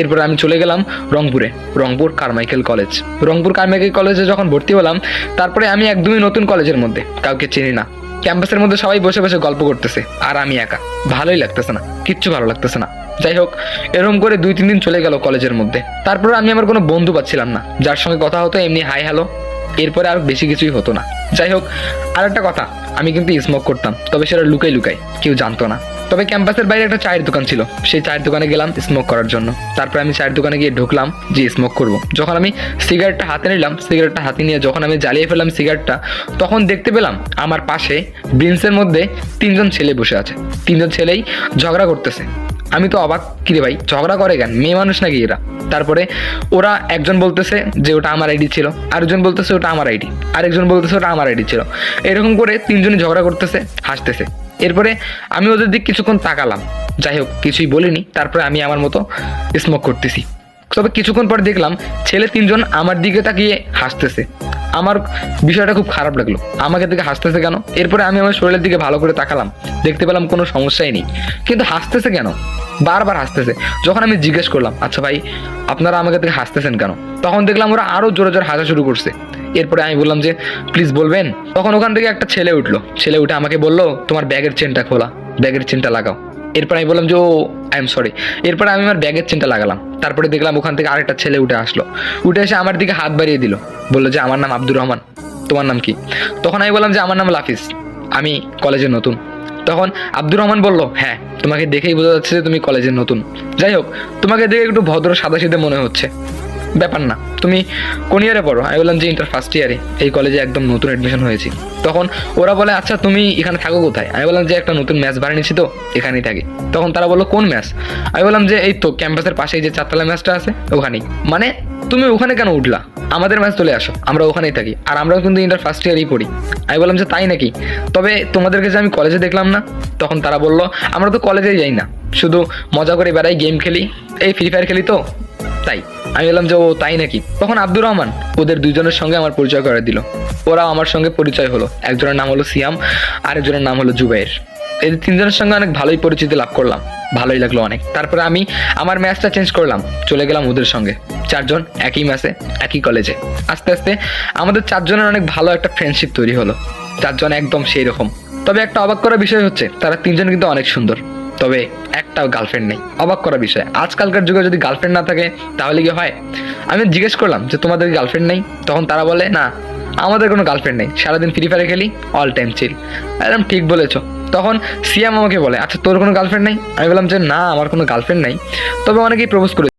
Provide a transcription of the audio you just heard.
এরপরে আমি চলে গেলাম Rangpur Carmichael college. Rangpur Carmichael কলেজে যখন ভর্তি হলাম, তারপরে আমি একদমই নতুন কলেজের মধ্যে, কাউকে চিনি না। ক্যাম্পাসের মধ্যে সবাই বসে বসে গল্প করতেছে আর আমি একা, ভালোই লাগতেছে না, কিচ্ছু ভালো লাগতেছে না। যাই হোক, এরকম করে 2-3 দিন চলে গেল কলেজের মধ্যে। তারপরে আমি আমার কোনো বন্ধু পাচ্ছিলাম না যার সঙ্গে কথা হতো এমনি হাই হ্যালো, এরপরে আর বেশি কিছুই হতো না। যাই হোক, আর একটা কথা, আমি কিন্তু স্মোক করতাম, তবে সেটা লুকাই লুকাই, কেউ জানতো না। তবে ক্যাম্পাসের বাইরে একটা চায়ের দোকান ছিল, সেই চায়ের দোকানে গেলাম স্মোক করার জন্য। তারপরে আমি চায়ের দোকানে গিয়ে ঢুকলাম যে স্মোক করব। যখন আমি সিগারেটটা হাতে নিলাম, সিগারেটটা হাতে নিয়ে যখন আমি জ্বালিয়ে ফেললাম সিগারেটটা, তখন দেখতে পেলাম আমার পাশে বেঞ্চের মধ্যে 3জন ছেলে বসে আছে। 3জন ছেলেই ঝগড়া করতেছে। আমি তো অবাক, কিরে ভাই ঝগড়া করে কেন, মেয়ে মানুষ নাকি এরা? তারপরে ওরা একজন বলতেছে যে ওটা আমার আইডি ছিল, আরেকজন বলতেছে ওটা আমার আইডি, আরেকজন বলতেছে ওটা আমার আইডি ছিল। এরকম করে 3জনই ঝগড়া করতেছে, হাসতেছে। এরপরে আমি ওদের দিক কিছুক্ষণ তাকালাম, যাই হোক কিছুই বলিনি। তারপরে আমি আমার মতো স্মোক করতেছি। তবে কিছুক্ষণ পর দেখলাম ছেলে 3জন আমার দিকে তাকিয়ে হাসতেছে। আমার বিষয়টা খুব খারাপ লাগলো, আমাকে দিকে হাসতেছে কেন? এরপরে আমি আমার শরীরের দিকে ভালো করে তাকালাম, দেখতে পেলাম কোনো সমস্যাই নেই, কিন্তু হাসতেছে কেন? বারবার হাসতেছে। যখন আমি জিজ্ঞেস করলাম, আচ্ছা ভাই আপনারা আমাকে থেকে হাসতেছেন কেন, তখন দেখলাম ওরা আরো জোরে জোরে হাসা শুরু করছে। এরপরে আমি বললাম যে প্লিজ বলবেন। তখন ওখান থেকে একটা ছেলে উঠলো, ছেলে উঠে আমাকে বললো তোমার ব্যাগের চেনটা খোলা, ব্যাগের চেনটা লাগাও। এরপর আমি বললাম যে ও আই এম সরি। এরপরে আমি আমার ব্যাগের চেনটা লাগালাম। তারপরে দেখলাম ওখান থেকে আরেকটা ছেলে উঠে আসলো, উঠে এসে আমার দিকে হাত বাড়িয়ে দিল, বললো যে আমার নাম আব্দুর রহমান, তোমার নাম কি? তখন আমি বললাম যে আমার নাম লাফিজ, আমি কলেজে নতুন। তখন আব্দুর রহমান বলল, হ্যাঁ তোমাকে দেখেই বোঝা যাচ্ছে যে তুমি কলেজে নতুন। যাই হোক, তোমাকে দেখে একটু ভদ্র সাদাসিধে মনে হচ্ছে, ব্যাপার না। তুমি কোন ইয়ারে পড়ো? আমি বললাম যে ইন্টার ফার্স্ট ইয়ারে, এই কলেজে একদম নতুন অ্যাডমিশন হয়েছি। তখন ওরা বলে আচ্ছা তুমি এখানে থাকো কোথায়? আমি বললাম যে একটা নতুন ম্যাচ ভাড়া নিয়েছি তো এখানেই থাকি। তখন তারা বললো কোন ম্যাচ? আমি বললাম যে এই তো ক্যাম্পাসের পাশেই যে 4তলা ম্যাচটা আছে ওখানেই। মানে তুমি ওখানে কেন উঠলা? আমাদের ম্যাচ চলে আসো, আমরা ওখানেই থাকি, আর আমরাও কিন্তু ইন্টার ফার্স্ট ইয়ারেই পড়ি। আমি বললাম যে তাই নাকি? তবে তোমাদেরকে যে আমি কলেজে দেখলাম না। তখন তারা বললো আমরা তো কলেজেই যাই না, শুধু মজা করে বেড়াই, গেম খেলি, এই ফ্রি ফায়ার খেলি তো তাই। আমি বললাম যে ও তাই নাকি? তখন আব্দুর রহমান ওদের 2জনের সঙ্গে আমার পরিচয় করে দিল। ওরাও আমার সঙ্গে পরিচয় হলো, একজনের নাম হলো সিয়াম, আরেকজনের নাম হলো জুবাইর। এই 3জনের সঙ্গে অনেক ভালোই পরিচিতি লাভ করলাম, ভালোই লাগলো অনেক। তারপরে আমি আমার ম্যাচটা চেঞ্জ করলাম, চলে গেলাম ওদের সঙ্গে। 4জন একই ম্যাচে, একই কলেজে। আস্তে আস্তে আমাদের 4জনের অনেক ভালো একটা ফ্রেন্ডশিপ তৈরি হলো, 4জন একদম সেই রকম। তবে একটা অবাক করা বিষয় হচ্ছে তারা 3জন কিন্তু অনেক সুন্দর, তবে একটাও গার্লফ্রেন্ড নেই। অবাক করা বিষয়, আজকালকার যুগে যদি গার্লফ্রেন্ড না থাকে তাহলে কি হয়? আমি জিজ্ঞেস করলাম যে তোমাদের গার্লফ্রেন্ড নেই? তখন তারা বলে না আমাদের কোনো গার্লফ্রেন্ড নেই, সারাদিন ফ্রি ফায়ার খেলি, অল টাইম চিল। একদম ঠিক বলেছো। তখন সিয়াম আমাকে বলে আচ্ছা তোর কোনো গার্লফ্রেন্ড নেই? আমি বললাম যে না আমার কোনো গার্লফ্রেন্ড নেই, তবে অনেকেই প্রপোজ করে